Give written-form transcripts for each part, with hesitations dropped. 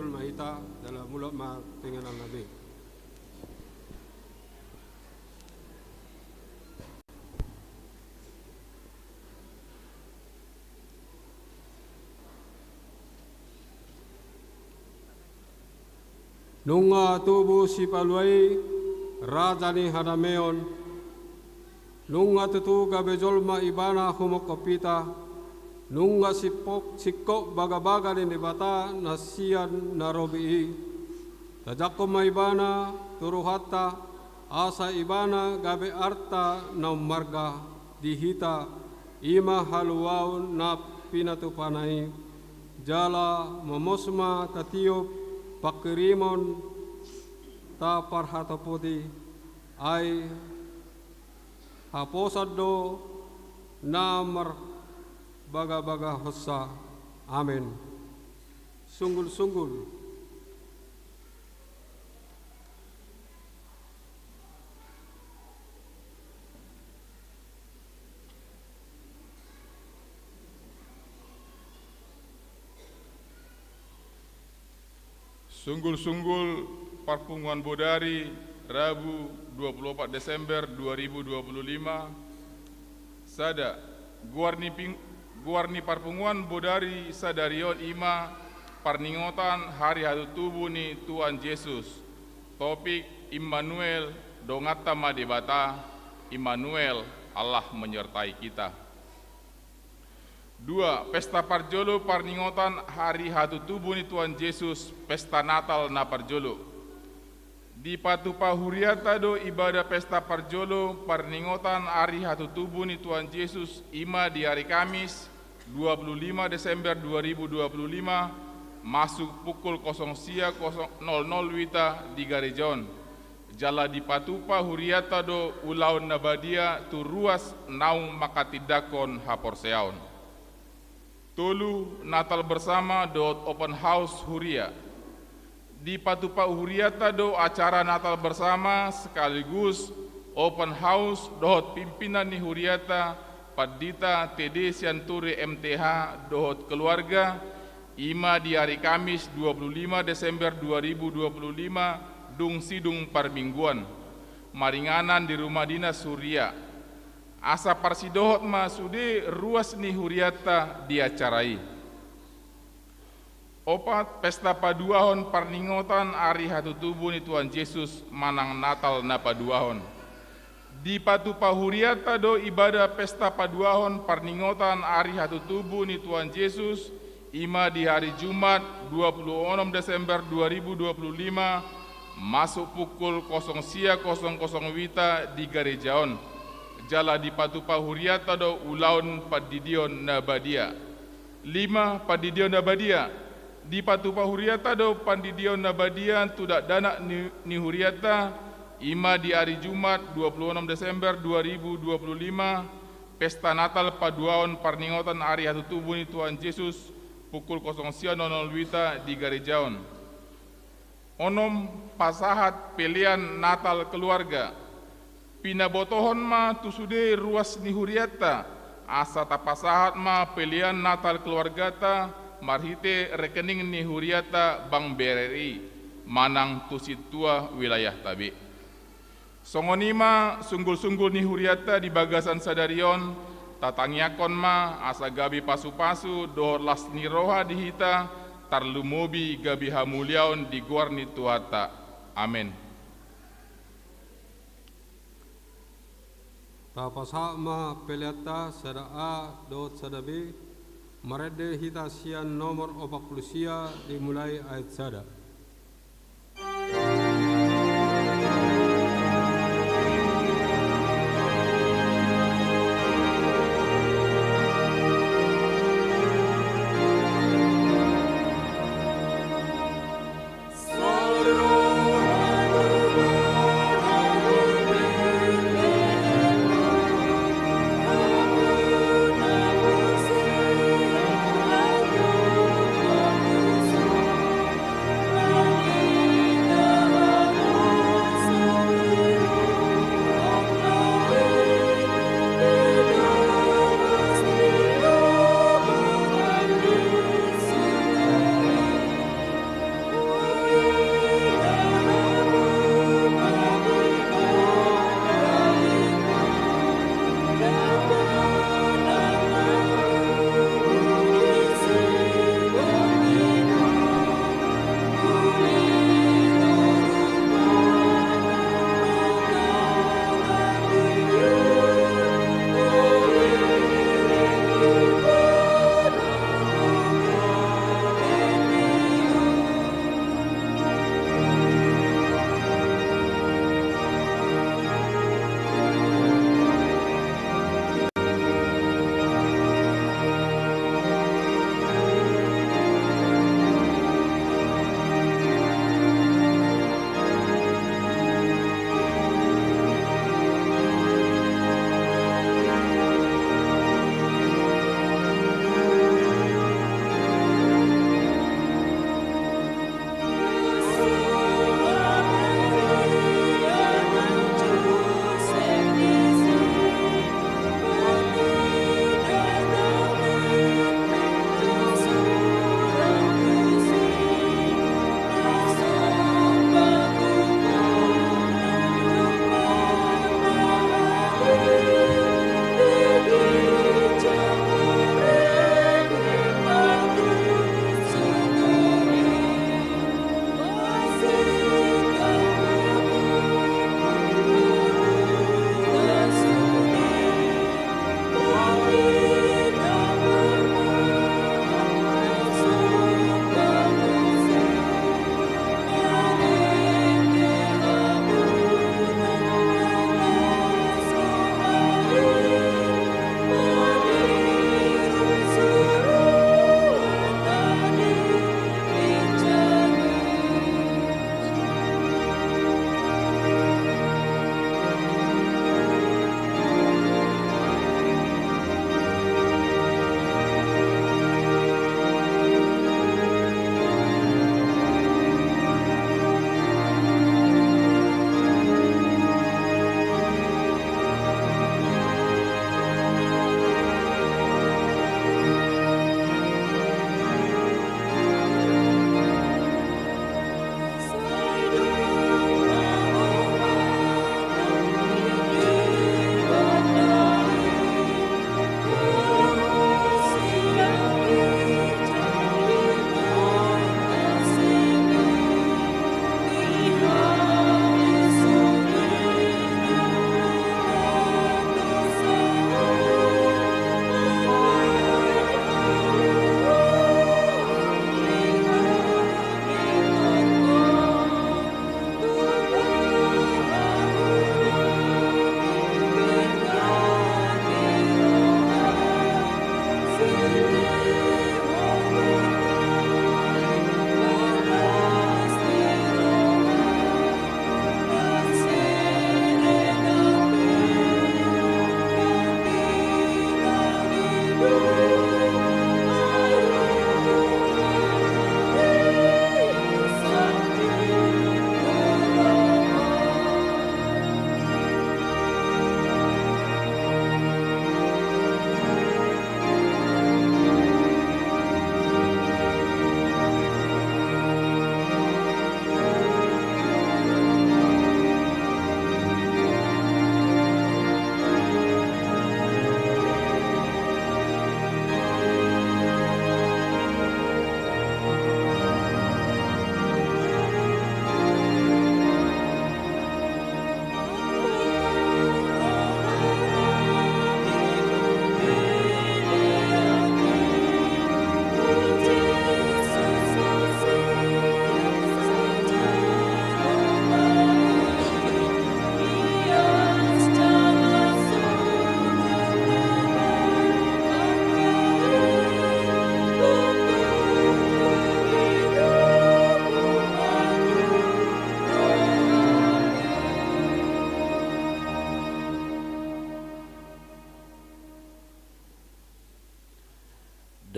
Suratul Ma'idah dalam mulut dengan Nabi. Nunga tubuh si paluai rajani hadameon, nunga tutu gabe jolma ibana humokopita, nunga sikok baga-baga ni bata nasian narobi, tajako maibana turuhata asa ibana gabe arta na marga dihita ima haluau na pinatupanai jala momosma tatiup pakirimon ta parhatapudi ay haposado namar baga-baga hossa. Amin. Sunggul-sunggul. Sunggul-sunggul Parpunguan Bodari Rabu 24 Desember 2025. Sada Guarni Parpunguan Bodari Sadarion Ima Parningotan Hari Hatu Tubuh ni Tuhan Yesus. Topik Immanuel Dongata Madebata. Immanuel Allah menyertai kita. 2. Pesta Parjolo Parningotan Hari Hatu Tubuh ni Tuhan Yesus, Pesta Natal na Parjolo. Di Patupa Huriata do ibadah Pesta Parjolo Parningotan Hari Hatu Tubuh ni Tuhan Yesus ima di hari Kamis 25 Desember 2025 masuk pukul 00.00 wita di Garejon. Jala di Patupa Huriata do ulaun nabadia tu ruas naung makatidakon haporseaon. Tolu Natal bersama dot open house Huria. Di Patupa Huriata do acara Natal bersama sekaligus open house dot pimpinan ni Huriata Padita TD Sianture MTH dot keluarga ima di hari Kamis 25 Desember 2025 dung sidung parmingguan maringanan di rumah dinas Huria. Asa parsidohot ma sude ruas ni Huriata diacarai. 4. Pesta Paduahon Parningotan Hari Hatu Tubuh ni Tuhan Yesus manang Natal na Paduahon. Di Patupa Huriata do ibadah Pesta Paduahon Parningotan Hari Hatu Tubuh ni Tuhan Yesus ima di hari Jumat 26 Desember 2025 masuk pukul 00.00 wita di Garejaon. Jala di Patupa Huriata do ulaun Padidion Nabadia. 5. Padidion Nabadia. Di Patupa Huriata do Padidion Nabadia tidak dana ni Huriata ima di hari Jumat 26 Desember 2025 Pesta Natal Paduahon Parningotan Hari Hatu Tubuh ni Tuhan Yesus pukul 00.00 wita di Garejaon. 6. Pasahat pilihan Natal keluarga. Pinabotohon ma tusude ruas ni Huriata asa tapasahat ma pilihan Natal keluargata marhite rekening ni Huriata Bank BRI manang tusitua wilayah tabi. Songonima sunggul-sunggul ni Huriata di bagasan sadarion tatangiakon ma asa gabi pasu-pasu dohor las ni roha dihita tarlumobi gabi hamuliaon di Guarni Tuhata. Amin. Tapasa ma peliata sada A dot sada B marede hita sian nomor 40 dimulai ayat sada.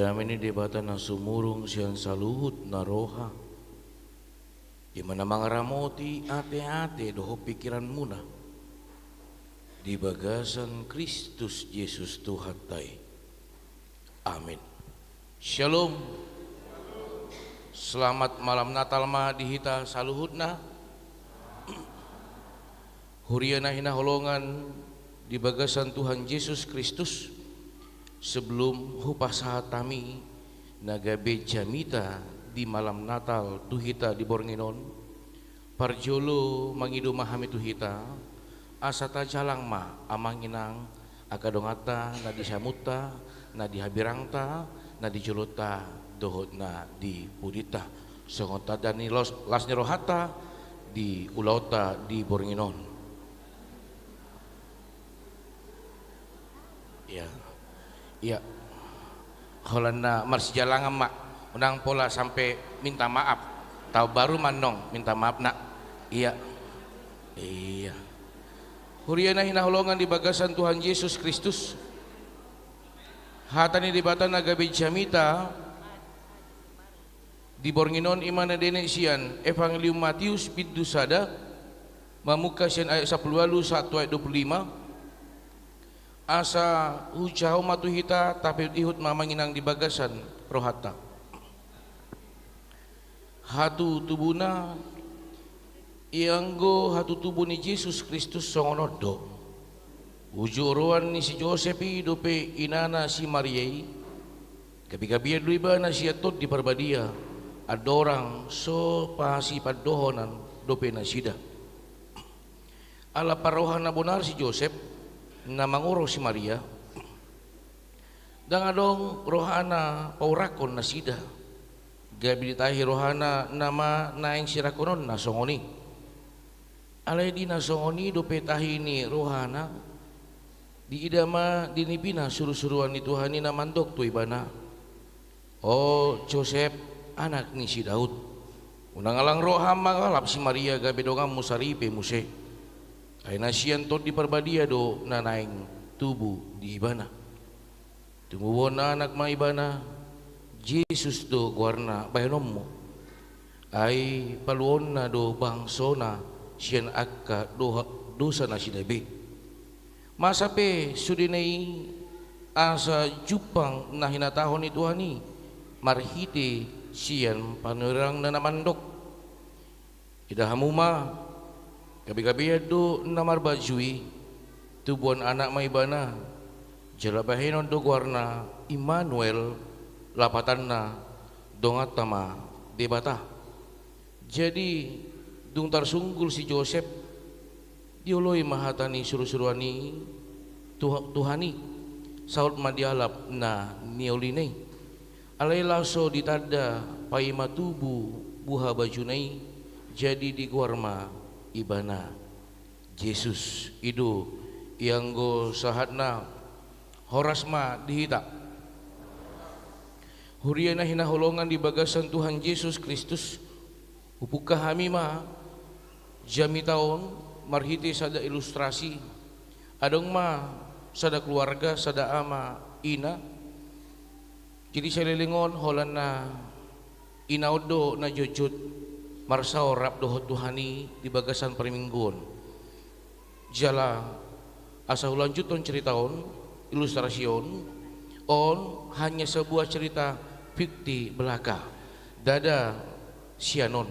Idamini debata na sumurong siyang saluhut na roha. Di mana mangaramoti ate-ate doho pikiran muna. Di bagasan Kristus Yesus Tuhan tay. Amin. Shalom. Selamat malam Natal ma dihita saluhut na. Huriana hina holongan di bagasan Tuhan Yesus Kristus. Sebelum hupasa tami nagabe jamita di malam Natal tuhita di Bornginon parjolo mangido mahami tuhita asata jalang ma amanginang akadongata na di samuta na di habirangta na di jolota dohot na di pudita songota dani lasni rohata di ulauta di Bornginon ya. Iya, Holanda Mars Jalangan mak, unang pola sampai minta maaf. Tahu baru manong minta maaf nak. Iya, iya. Huriana hina holongan di bagasan Tuhan Yesus Kristus. Hatani di batan agabe jamita di Bornginon imana dene sian Evangelium Matius pidusada mamuka sian ayat 10 1 ayat 25. Asa hujau matuhita tapi ihut mamanginang di bagasan rohata hatu tubuna ianggo hatu tubuh ni Yesus Kristus songonodo ujuruan ni si Joseph dope inana si Mariai gabi-gabi dua na si atot di perbadia adorang so pasi padohonan dope na sida ala parohana bonar si Joseph na manguro si Maria dan adong rohana paurakon na sida gabi ditahi rohana nama naing sirakonon na songoni alay di na songoni dope tahi ni rohana di idama dinipina suruh-suruan ni Tuhan ni namandok tu ibana oh Joseph anak ni si Daud unang alang roha mangalap si Maria gabi dongam musaripe muse ay nasiyan tot di perbadia do nanaing tubuh di ibana tumuwon na anak ma ibana Jesus do guarna bayanom mo ay paluon na do bangsona siyan akka dosa na sinabi masape sudinay asa jupang na hinatahon ni Tuhan ni marhiti siyan panurang na namandok idahamuma gabi-gabi do namar bajui tubuan anak maibana jalabahinon do guarna Immanuel lapatan na dongat tama debata jadi dung tarsunggul si Joseph dioloy mahatani suruh-suruani Tuhani saud madialap na niolinay alay laso ditada paima tubu buha bajunay jadi di guarma ibana Jesus idu ianggo sahatna horasma dihita huriana hina holongan di bagasan Tuhan Yesus Kristus upukah hamima jami taon marhiti sada ilustrasi adong ma sada keluarga sada ama ina jadi salilingon holan na inaudo na jujut marsao rap dohot Tuhani di bagasan perimingguan jala asa ulanjuton ceritaon ilustrasion on hanya sebuah cerita fikti belaka dada sianon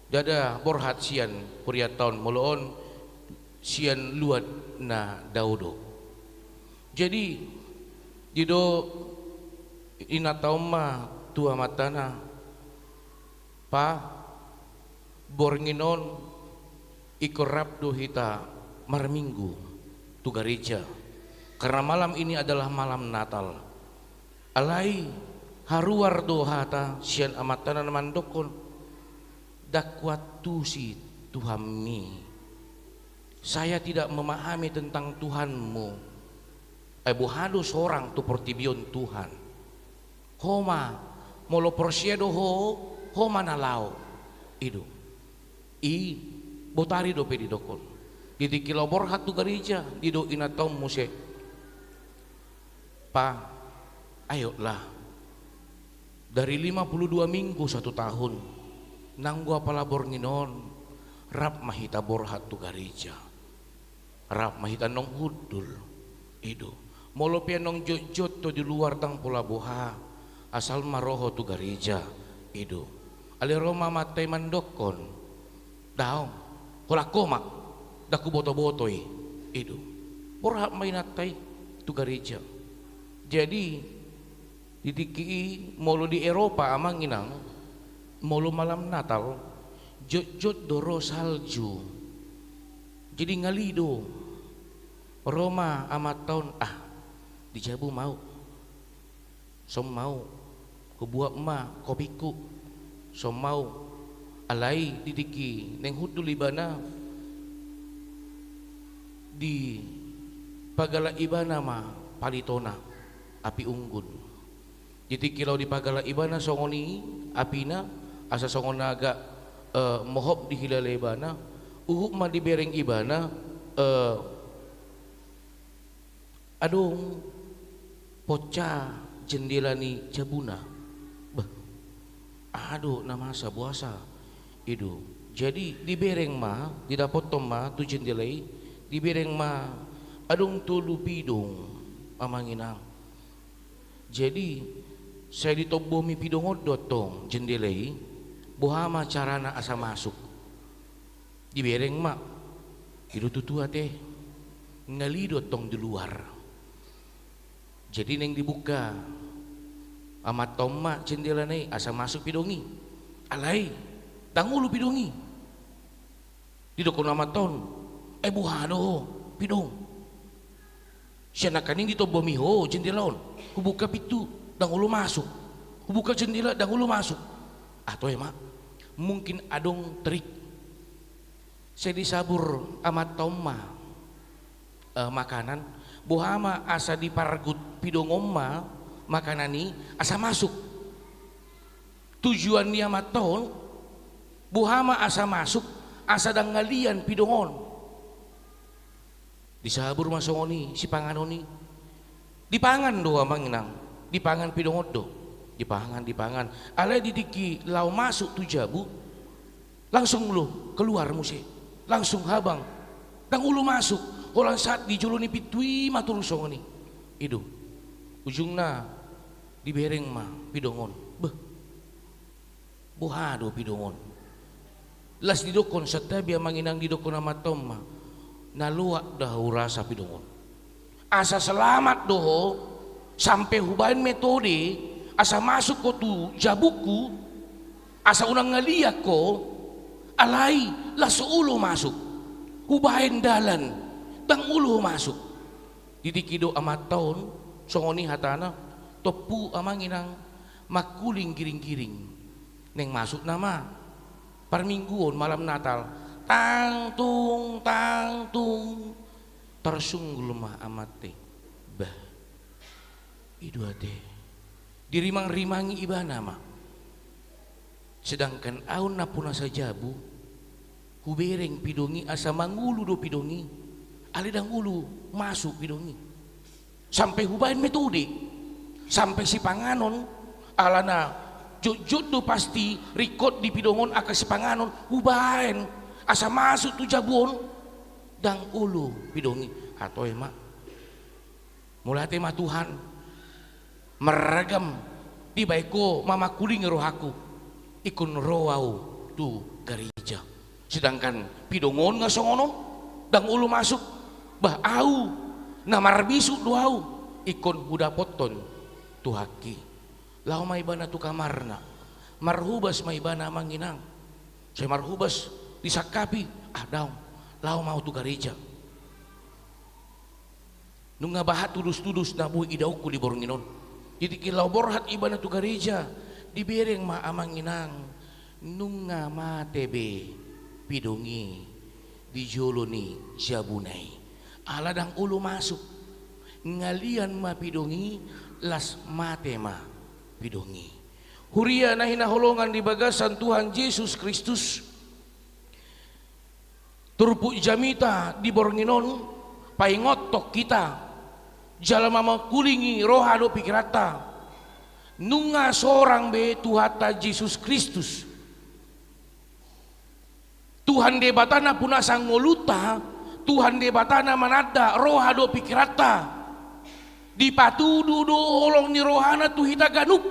dada borhat sian puriaton moloon sian luat na daudo jadi dido inatauma tua matana pa Bornginon ikorap do hita marminggu tu gereja karena malam ini adalah malam Natal alai haruar do hata sian amatana mandokon dakwat tusi Tuhami saya tidak memahami tentang Tuhanmu buhado seorang tu portibion Tuhan homa molo persiedo ho manalao idu i botari do pedi dokon di kilobor hatu gereja di do inatom muse pa ayolah dari 52 minggu 1 tahun nang gua palabor nginon rap mahita borhat tu gereja, rap mahita nong hudul itu molo pian nong jojot to di luar tang polaboha asal maroho tu gereja itu ali Roma matay mandokon daong hola komak daku boto-botoi itu borhat mainatay tu gereja. Jadi didiki molo di Eropa amang inang molo malam Natal jot-jot doro salju jadi ngalido Roma amat tahun di Jabu mau som mau kebuat ma kopiku som mau alai didiki neng hudul ibana di pagala ibana ma palitona api unggun. Jadi kilau di pagala ibana songoni apina asa songona agak mohop di hilal ibana uhuk ma di bereng ibana adung poca jendela ni jabuna bah aduh nama sabuasa itu jadi di bereng ma tidak potong ma tu jendelai di bereng ma adung tulu pidung amanginang. Jadi saya ditobomi pidongot dotong jendelai bohama carana asa masuk di bereng mak hidup tutua teh ngali dotong di luar jadi neng dibuka amat toma jendela nih asa masuk pidongi alai tangulu pidongi di dokon amat ton buhado pidong siya nakaning ditobomi ho jendelaon kubuka pintu dan ulu masuk, buka jendela dan ulu masuk. Atau ya mak, mungkin adong trik. Saya disabur amat toma makanan, bohama asa dipargut pidongoma makanan ini asa masuk. Tujuan dia amat tahun, bohama asa masuk, asa dang ngalian pidongon. Disabur masongoni si panganoni, dipangan doa manginang. Dipangan pidongot do dipangan alai didiki lau masuk tu jabu langsung lu keluar musi langsung habang dan ulu masuk orang saat dijuluni pitui matur songoni itu ujungna dibereng ma pidongon bohado pidongon las didokon satabia manginang didokon amatom ma naluak dah rasa pidongon asa selamat doho sampai hubain metode asa masuk ko tu jabuku asa unang ngaliak ko alai laso ulo masuk hubain dalan tang ulo masuk didikido amat tahun songoni hatana topu amanginang makuling giring-giring neng masuk nama parmingguon malam Natal tang tung tersunggul mah amate bah itu ade dirimang-rimangi ibana mah sedangkan aun napuna sajabu hubereng pidongi asa mangulu do pidongi alidang ulu masuk pidongi sampai hubain metode sampai si panganon alana jujut do pasti rikot di pidongon aka si panganon hubain asa masuk tu jabon dang ulu pidongi atau emak mulai tema Tuhan meragam di baiko mama kuling rohaku ikun roau tu gereja sedangkan pidongon ngasongono dang ulu masuk bah au namar bisu doau ikon budak poton tu haki lau maibana tu kamarna marhubas maibana manginang saya marhubas disakapi daun lau mau tu gereja nunga bahat tudus-tudus nabu idauku di bornginon jadi kilau borhat ibana tu gereja dibereng ma amanginang nunga matebe pidongi dijoloni jabunai aladang ulu masuk ngalian ma pidongi las mate ma pidongi huria nahina holongan di bagasan Tuhan Yesus Kristus turpu jamita di bornginon paingotok kita jalama kulingi rohado pikirata nunga seorang be Tuhata Yesus Kristus. Tuhan debatana puna sanggoluta, Tuhan debatana manada roha do pikirata. Dipatudu do olong ni rohana tuhita ganup.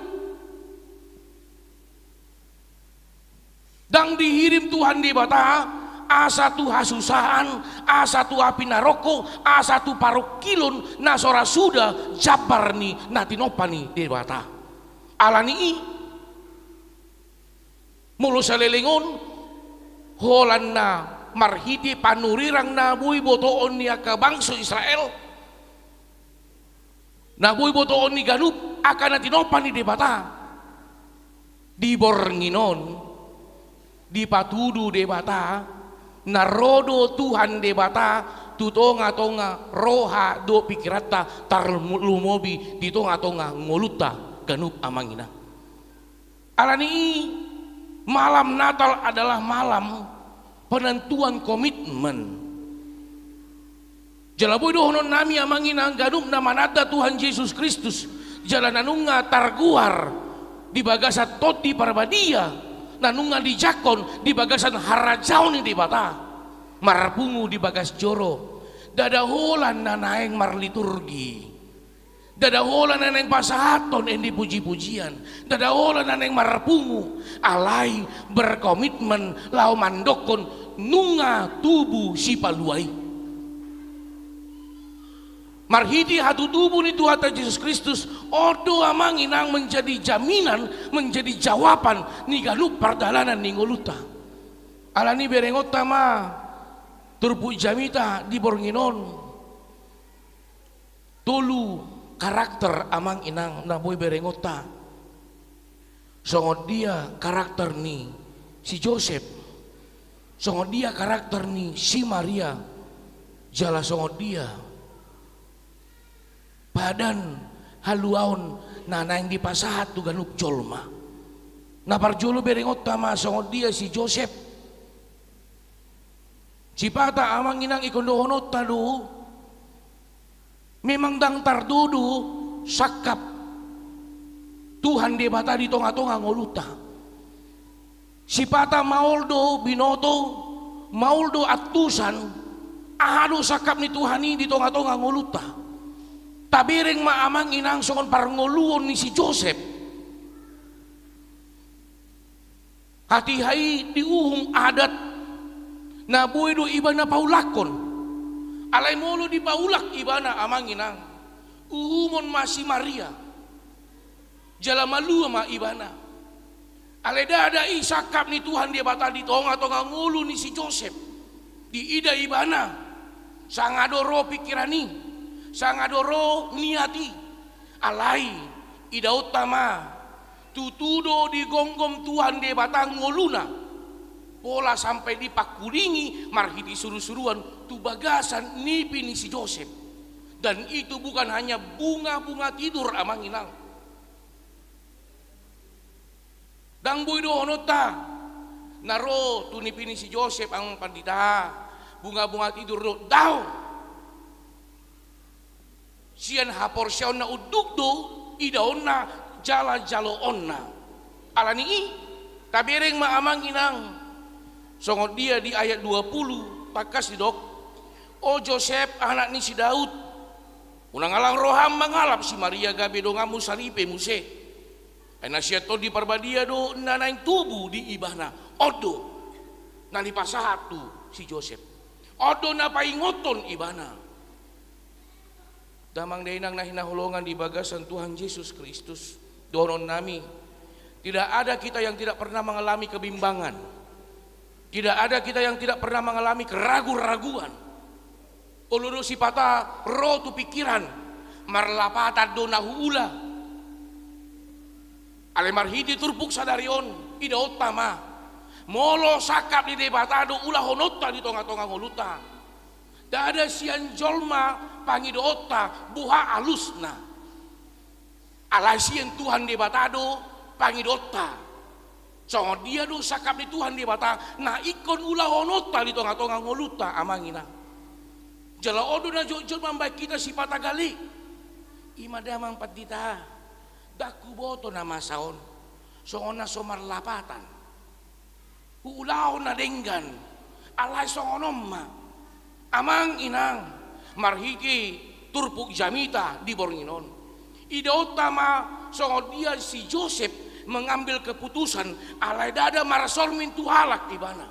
Dang dihirim Tuhan debata asa tu hasusahan, asa tu api naroko, asa tu parokilon nasora sudah jabar ni natinopani debata. Alani i mulu salelingon holanna marhiti panurirang nabui botoon niya ka bangsa Israel. Nabui botoon ni ganup akan natinopani debata. Di bornginon dipatudu debata narodo Tuhan debata tutonga-tonga roha do pikirata tarlumobi di tonga-tonga ngoluta ganup amangina. Alani malam Natal adalah malam penentuan komitmen. Jalaboy dohonon nami amangina ganup namanada Tuhan Yesus Kristus jalananunga targuar di bagasat toti parbadia nanunga di jakon di bagasan harajaun di bata marpungu di bagas joro dadaholan nanaeng marliturgi dadaholan nanaeng pasahaton yang dipuji-pujian dadaholan nanaeng marpungu alai berkomitmen lau mandokon nunga tubuh si paluai marhiti hatu tubuh ni Tuhan Yesus Kristus odo amang inang menjadi jaminan menjadi jawaban ni galup pardalanan ni ngoluta alani berengota ma turpu jamita di bornginon tolu karakter amang inang naboy berengota songod dia karakter ni si Joseph songod dia karakter ni si Maria jala songod dia badan haluaon nana yang dipasahat tu ganup jolma napar jolo beringot tama songod dia si Joseph cipata amang inang ikondohonot tadu memang dang tardudu sakap Tuhan debata di tonga-tonga ngoluta sipata mauldo binoto mauldo atusan ahado sakap ni Tuhani di tonga-tonga ngoluta tabiring maamang inang songon parngoluon ni si Joseph hati-hai diuhung adat nabuy do ibana paulakon alay molo di paulak ibana amang inang uhumon masih Maria jala malu ma ibana alay dada isakap ni Tuhan dia bata di tonga-tonga ngulu ni si Joseph di ida ibana sangadoro pikirani sangadoro niati alai ida utama tutudo di gonggom Tuhan de batang ngoluna pola sampai di pakuringi marhiti suruh-suruan tu bagasan nipi ni si Joseph dan itu bukan hanya bunga-bunga tidur amang inang dang boy dohonota naro tu nipi ni si Joseph ang pandita bunga-bunga tidur do daw sian hapor siaon na uduk do idaon na jala jalo onna alani i tabireng maamang inang songod dia di ayat 20 takas di dok o Joseph anak ni si Daud unang alang roham mangalap si Maria gabe do ngamu saripe muse ana sia to di parbadia do nanaing tubuh di ibana odo nali pasahat tu si Joseph odo na paingoton ibana damang dainang nahinahulungan di bagasan Tuhan Yesus Kristus doron nami tidak ada kita yang tidak pernah mengalami kebimbangan tidak ada kita yang tidak pernah mengalami keraguan-raguan uluru sipata roh tu pikiran marlapata donahu ula ale marhidi turpuk sadarion ida utama molo sakap di debatado ulah honota di tonga-tonga ngoluta da ada sian jolma pangidota buha alusna alasian Tuhan di batado pangidota so dia do sakap di Tuhan di bata na ikon ulah honota di tonga-tonga ngoluta amangina jala odo na jojol mambai kita si patagali imadamang patita daku boto nama saon songona somar lapatan ulao na denggan alay songonomma amang inang marhiki turpuk jamita di Bornginon. Ida utama songo dia si Joseph mengambil keputusan alay dada marasormin tuhalak di bana.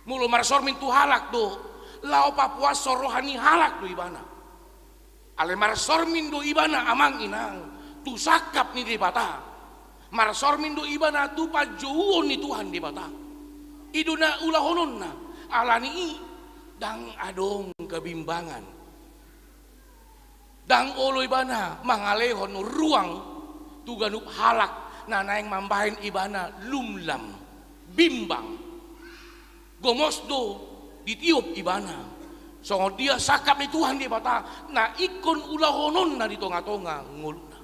Mulu marasormin tuhalak do lao Papua sorohani halak do ibana. Alay marasormin do ibana amang inang tu sakap ni di bata. Marasormin do ibana tu pajuon ni Tuhan di bata. Iduna ulahonon na alani dang adong kebimbangan. Dang oloy ibana mangalehon ruang tuganup halak nanaing mambahin ibana lumlam bimbang gomosdo ditiup ibana songo dia sakap ni Tuhan di bata na ikon ulahonon na di tonga-tonga nguluna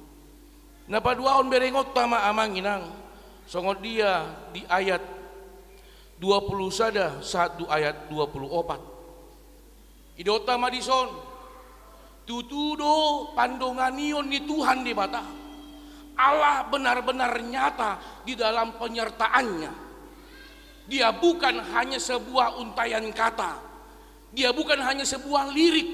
na paduaon berengot tama amang inang songo dia di ayat 20 sada 1 ayat 24 idota madison tutudo pandonganion ni Tuhan di bata Allah benar-benar nyata di dalam penyertaannya. Dia bukan hanya sebuah untayan kata, dia bukan hanya sebuah lirik,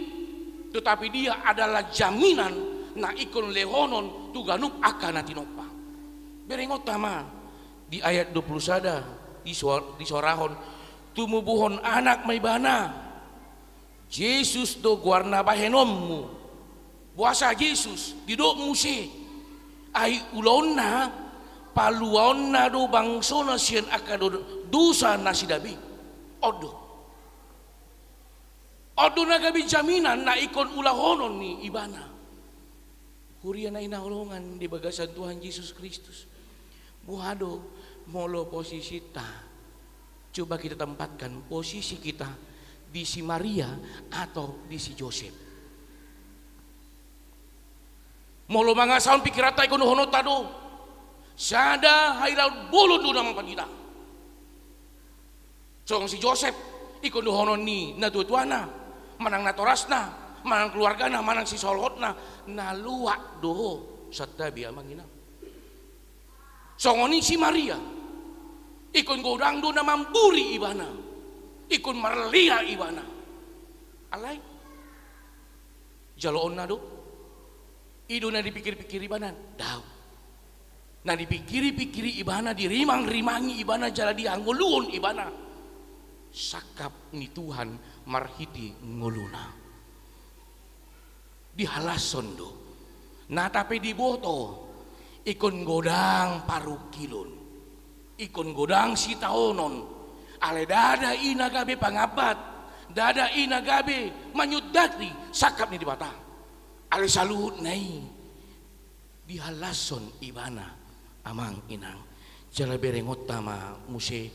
tetapi dia adalah jaminan na ikon lehonon tuganup akana tinopa. Berengot tama di ayat 20 sada di sorahon tumubuhon anak may bana Yesus do guarna bahenommu buasa Yesus didok muse ai ulonna paluaonna do bangsona sien akado dosa nasidabi odo nagabi jaminan na ikon ulahonon ni ibana hurian na inaulungan di bagasan Tuhan Yesus Kristus buhado molo posisi ta coba kita tempatkan posisi kita di si Maria atau di si Joseph. Molo mga saon pikirata ikon honot tado. Sada hayral bolo do naman pagita. So si Joseph ikon honon ni natutuana, manang natorasna, manang keluarga na, manang si solhotna, naluwa do sa tabi amang ina. So ngoni si Maria ikon godang do naman buri ibana. Ikon marlia ibana alay jaloon na do ido na dipikir-pikir ibana daw na dipikiri-pikiri ibana dirimang-rimangi ibana jala diangguluon ibana sakap ni Tuhan marhiti nguluna dihalason do na tapi diboto ikon godang parukilon ikon godang sitaonon ale dada ina gabe pangabat dada ina gabe manyudati sakap ni di bata ale saluhut nai dihalason ibana amang inang jala berengot tama muse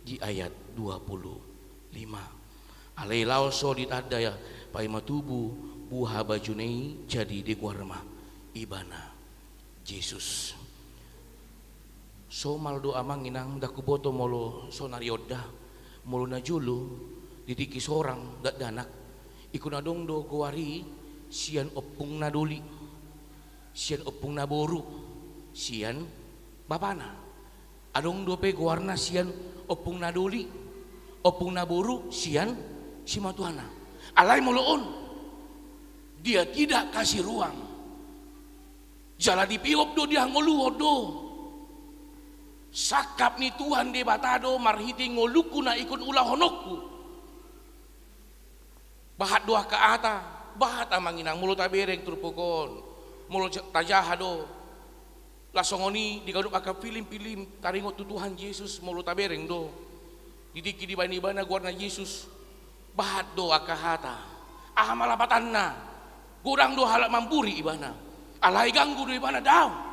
di ayat 25 ale laoso ditadaya pai matubu buha bajunei jadi di guarma ibana Yesus so maldo amang inang dakuboto molo sonarioda molo na julu didiki sorang dak danak ikunadong do kuari sian opung na duli sian opung na boru sian bapana adong do pe guarna sian opung na duli opung na boru sian si matuana alay moloon dia tidak kasih ruang jala dipiop do dia ngoluhod do sakap ni Tuhan de batado marhiti ngoluku na ikon ulahonokku bahat doa ke ata bahat amanginang mulut abereng turpukon mulut tajahado lasongoni digadup aka pilim-pilim taringot tu Tuhan Yesus mulut abereng do didiki di bani-bana guarna Yesus bahat doa ke hata ahamalapatan na kurang do halak mampuri ibana alai ganggu do ibana daw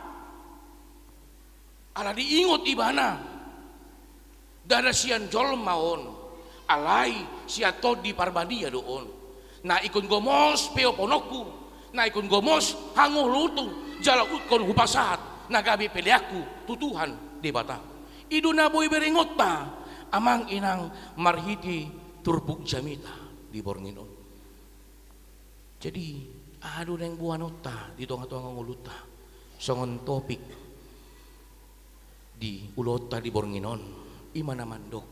ala diingot ibana dada sian jol maon alai siato di parbadia doon na ikon gomos peo ponokku na ikon gomos hanguh lutung jala ukon hupasahat na gabi peleaku tutuhan di bata idu na boy berengot ta amang inang marhiti turbuk jamita di Bornginon jadi adu neng buanota di tonga-tonga nguluta songon topik di ulota di Bornginon imana mandok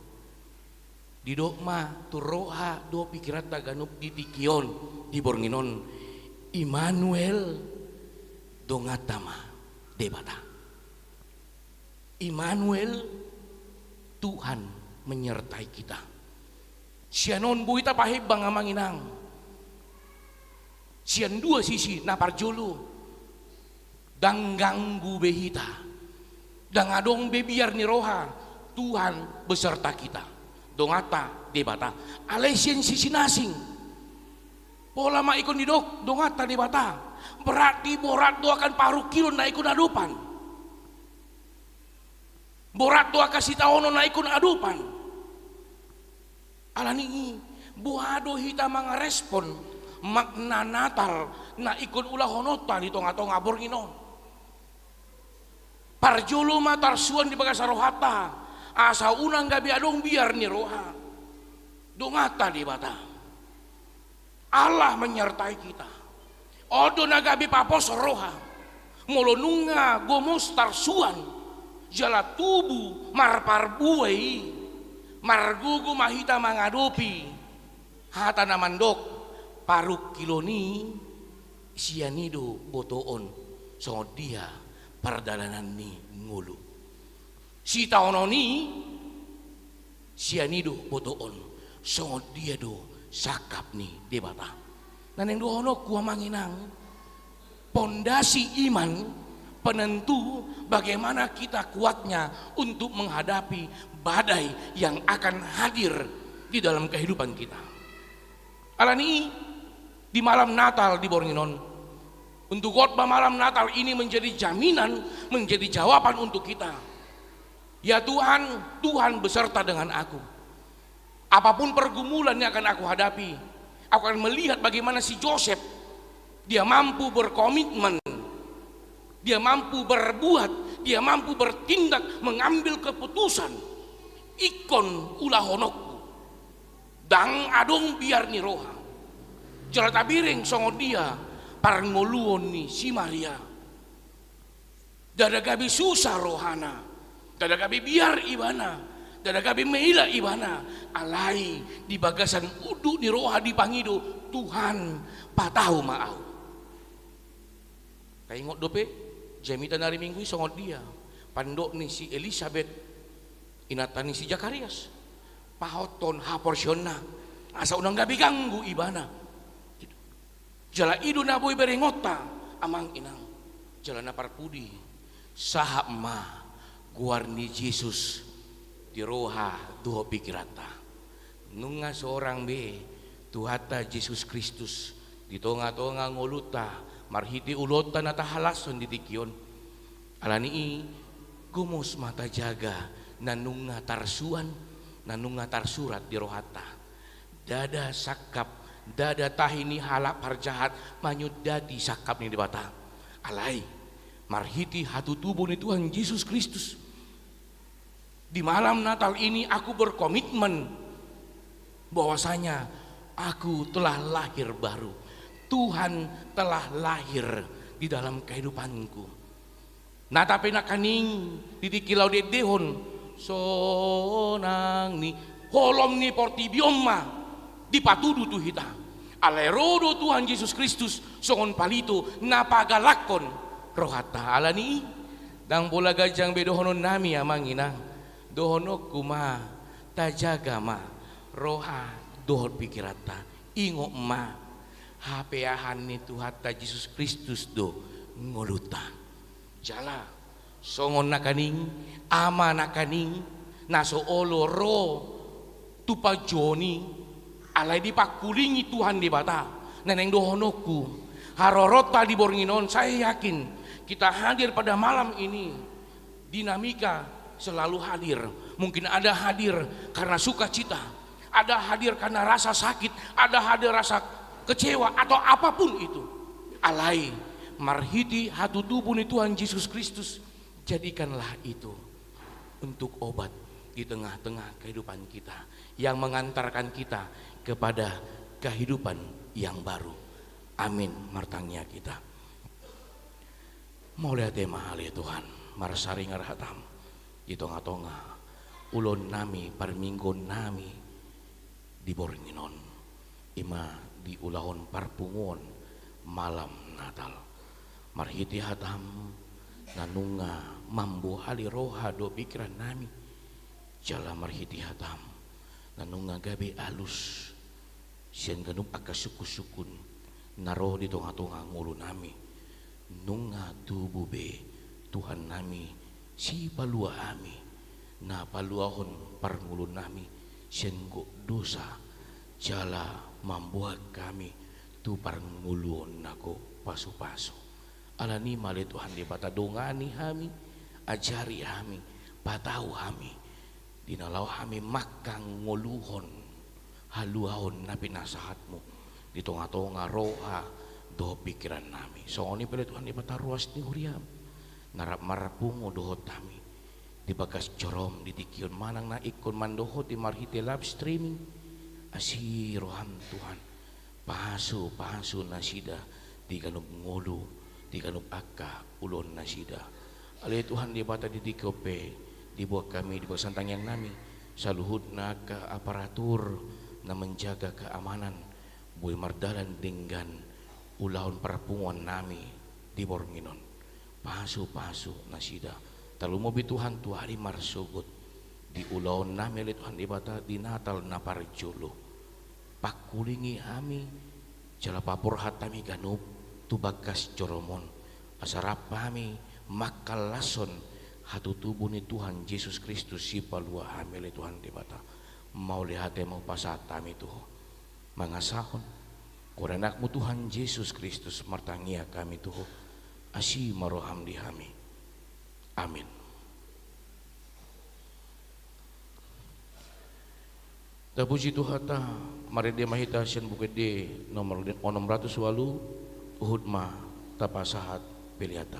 di dokma turoha do pikirat taganup di tikion di Bornginon Immanuel dongatama debata. Immanuel, Tuhan menyertai kita. Sianon buita pahib bang amanginang. Sian dua sisi naparjulu dang ganggu behita dang adong bebiar ni roha Tuhan beserta kita dongata debata alesien sisi nasing pola ma ikon didok dongata debata berarti borat do akan paruh kilo na ikon adupan borat do kasih taono na ikon adupan alani buado hita mga respon makna Natal na ikon ulah honota di tonga-tonga Bornginon parjolo matar suan di bagas rohata asa unang gabi adong biar ni roha dongata di bata Allah menyertai kita odo nagabi papos roha molonunga gomos tarsuan jala tubu marpar buai margugu mahita mangadopi hata namandok paruk kiloni sianido botoon so dia perdalanan ni ngulu si taononi sianido botoon so dia do sakap ni debata naneng dohono kuah manginang pondasi iman penentu bagaimana kita kuatnya untuk menghadapi badai yang akan hadir di dalam kehidupan kita. Alani di malam Natal di Bornginon untuk khotbah malam Natal ini menjadi jaminan, menjadi jawaban untuk kita. Ya Tuhan, Tuhan beserta dengan aku. Apapun pergumulan yang akan aku hadapi, aku akan melihat bagaimana si Joseph dia mampu berkomitmen, dia mampu berbuat, dia mampu bertindak, mengambil keputusan. Ikon ulah honokku, dang adong biar ni roha. Jalan tabiring songo dia parngoluon ni si Maria. Dada gabi susah rohana, dada gabi biar ibana, dada gabi meila ibana. Alai di bagasan udu di roha di pangido Tuhan patahu maau. Kaingot dope jamitan hari minggu songo dia pandok ni si Elizabeth inatani si Zakarias pahoton haporsiona asa unang gabi ganggu ibana jala idu na boy berengota amang inang jala na parpudi saha ma guarni Yesus di roha duho pikirata nunga seorang be tuhata Yesus Kristus di tonga-tonga ngoluta marhiti ulota na tahalason di tikion alani gumus mata jaga nanunga tarsuan nanunga tarsurat di rohata dada sakap dada tahini halap harjahat manyud dadi sakap ni dibata alai marhiti hatu tubuh ni Tuhan Yesus Kristus di malam Natal ini aku berkomitmen bahwasanya aku telah lahir baru Tuhan telah lahir di dalam kehidupanku nah tapi nak kaning didikilau dedehon sonang ni holom ni portibioma dipatudu tu hita alerodo Tuhan Yesus Kristus songon palito napagalakon rohata alani dang bola gajang bedohonon nami amanginang dohono kuma tajaga ma roha dohon pikirata ingo ma hapeahan ni tuhata Yesus Kristus do ngoluta jala songon nakaning ama nakaning naso olo ro tupa joni alai dipakulingi Tuhan di bata neneng dohonoku harorota di Bornginon saya yakin kita hadir pada malam ini dinamika selalu hadir mungkin ada hadir karena sukacita ada hadir karena rasa sakit ada hadir rasa kecewa atau apapun itu alai marhiti hatu tubuh ni Tuhan Yesus Kristus jadikanlah itu untuk obat di tengah-tengah kehidupan kita yang mengantarkan kita kepada kehidupan yang baru. Amin martangnya kita. Mau lihat mahal ya Tuhan, marasari ngarahatam di tonga-tonga ulon nami parminggon nami di Bornginon ima di ulahon parpungon malam Natal marhiti hatam nanunga mambu hali roha do pikiran nami jala marhiti hatam nanunga gabe alus sian ganup akasukun naroh di tonga-tonga ngulu nami nunga tubuh be Tuhan nami si palua ami na paluahon parngulun nami senggo dosa jala membuat kami tu parngulun nako pasu-pasu alani male Tuhan di bata dongani kami ajari kami patau kami dinalau kami makang ngoluhon haluahon na pinasahatmu di tonga-tonga roha do pikiran nami sooni pala Tuhan di bata ruas ni huriam narap marapungo dohot kami di bagas jorom di tikion manang na ikon mandohot di marhite live streaming asi roham Tuhan pahasu nasida di kanub ngolu di kanub akka ulon nasida alay Tuhan di bata di tikope di buat kami di bawah santang yang nami saluhut na ke aparatur na menjaga keamanan buay mardalan dengan ulahon parapungan nami di Bornginon pahasu nasida talumobi Tuhan tu hari marsugot di ulahon nami alay Tuhan di bata di Natal na parjolo pakulingi kami jala papor hatami ganup tu bagas joromon asarap kami makalason hatu tubuh ni Tuhan Yesus Kristus si palua hamil Tuhan di bata mau lihat mau pasat kami tuh mangasahon kuranakmu Tuhan Yesus Kristus martangia kami tuh asi maroham di kami amin. Tapuji Tuhan ta mari dia mahita sian bukit de nomor 600 walu uhud ma tapasahat piliata.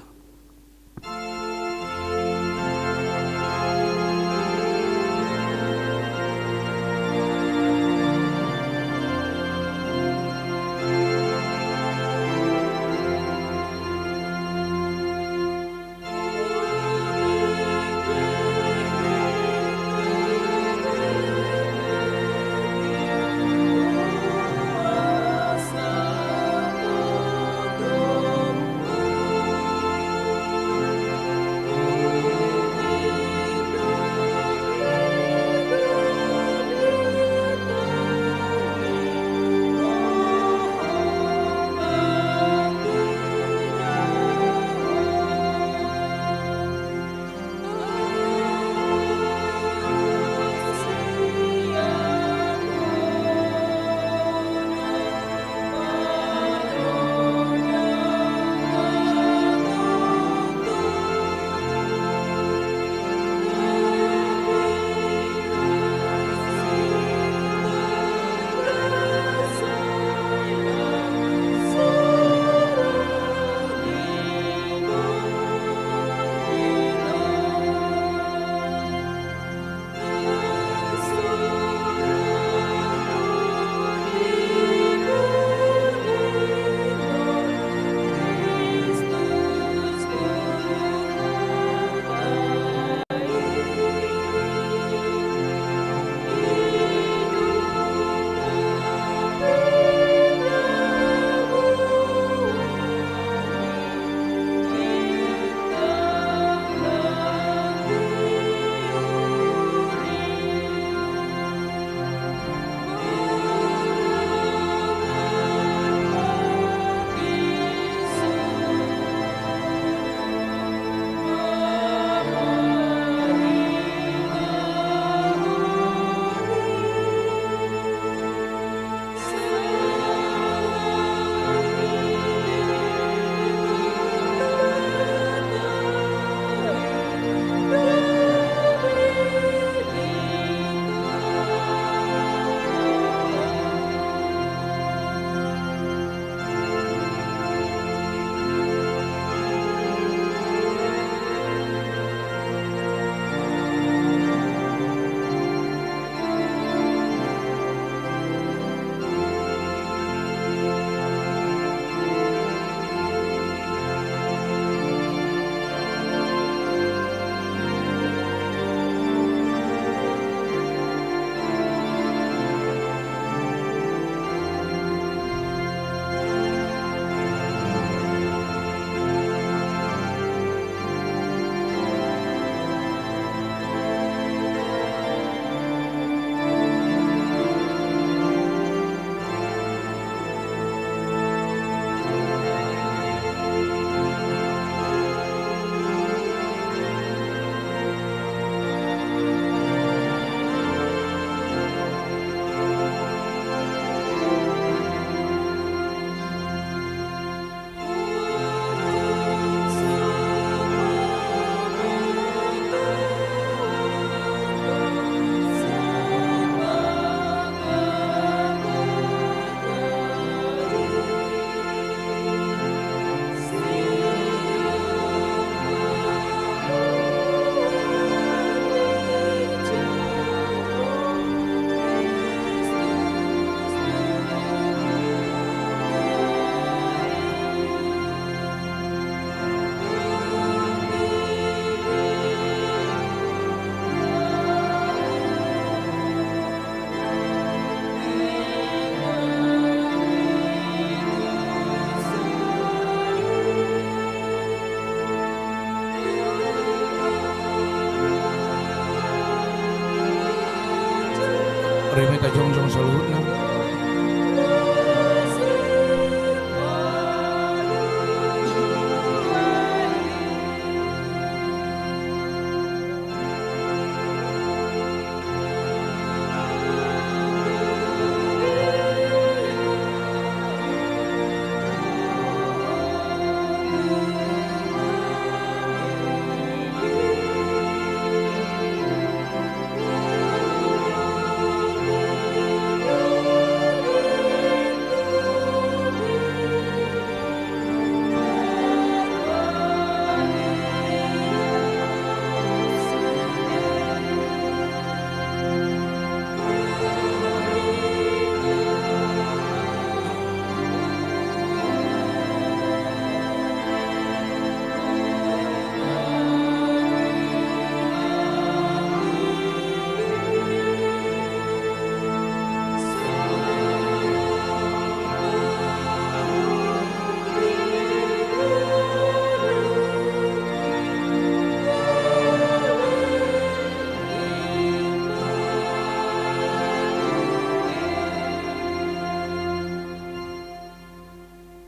reme ka jongjong saluhutna.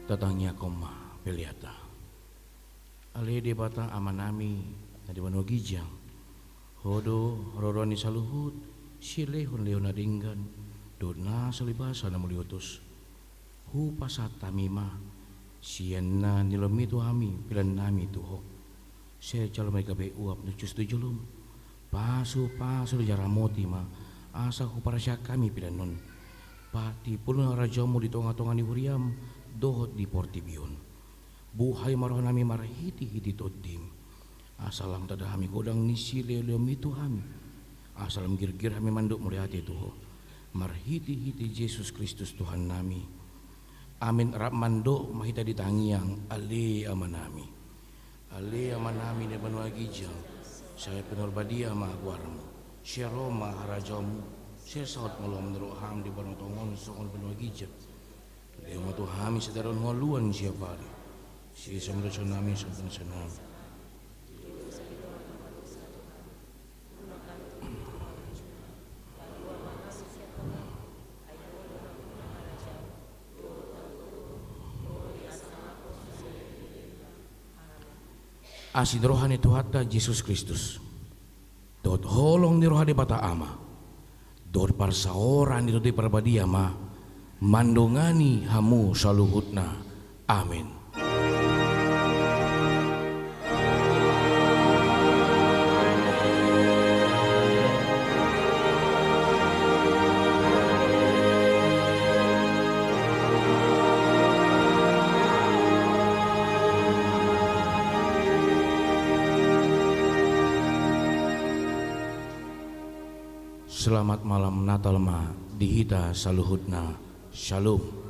Tatangnya koma peliata. Ale de batang amanami na di mano gijang. Hodo roroni saluhut silehun leon nadinggan. Dona salibasa na muliutus. Hu pasat tamima siyan na nilomito hami pilan nami tuho. Se calo may gabi uap na cus tujulum. Paso jaramoti ma asa ko para siya kami pilan nun. Pati pulo na radyo mo dito nga tonga ni Huriam dohot di Portibion. Buhay maroon nami marahiti-hiti todim. Asalam tada hami godang ni sile itu hami. Asalam girgir hami manduk muriati tuho. Marhiti-hiti Yesus Kristus Tuhan nami. Amin rap manduk mahita ditangiang ale amanami. Ale amanami ne banua gijang. Saya penurbadia ma guarmu. Syaroma harajamu. Saya saut ngelom menurut ham di banotongon sokon banua gijang. Lewat tu hami sedaron ngoluan siapa ni. Si sambil tsunami sampai tsunami. Asin rohani Tuhata Yesus Kristus. Dot holong ni rohani bata ama. Dot parsaoran itu di perbadia ma. Mandongani hamu saluhutna. Amin. Selamat malam Natal ma dihita saluhutna. Shalom.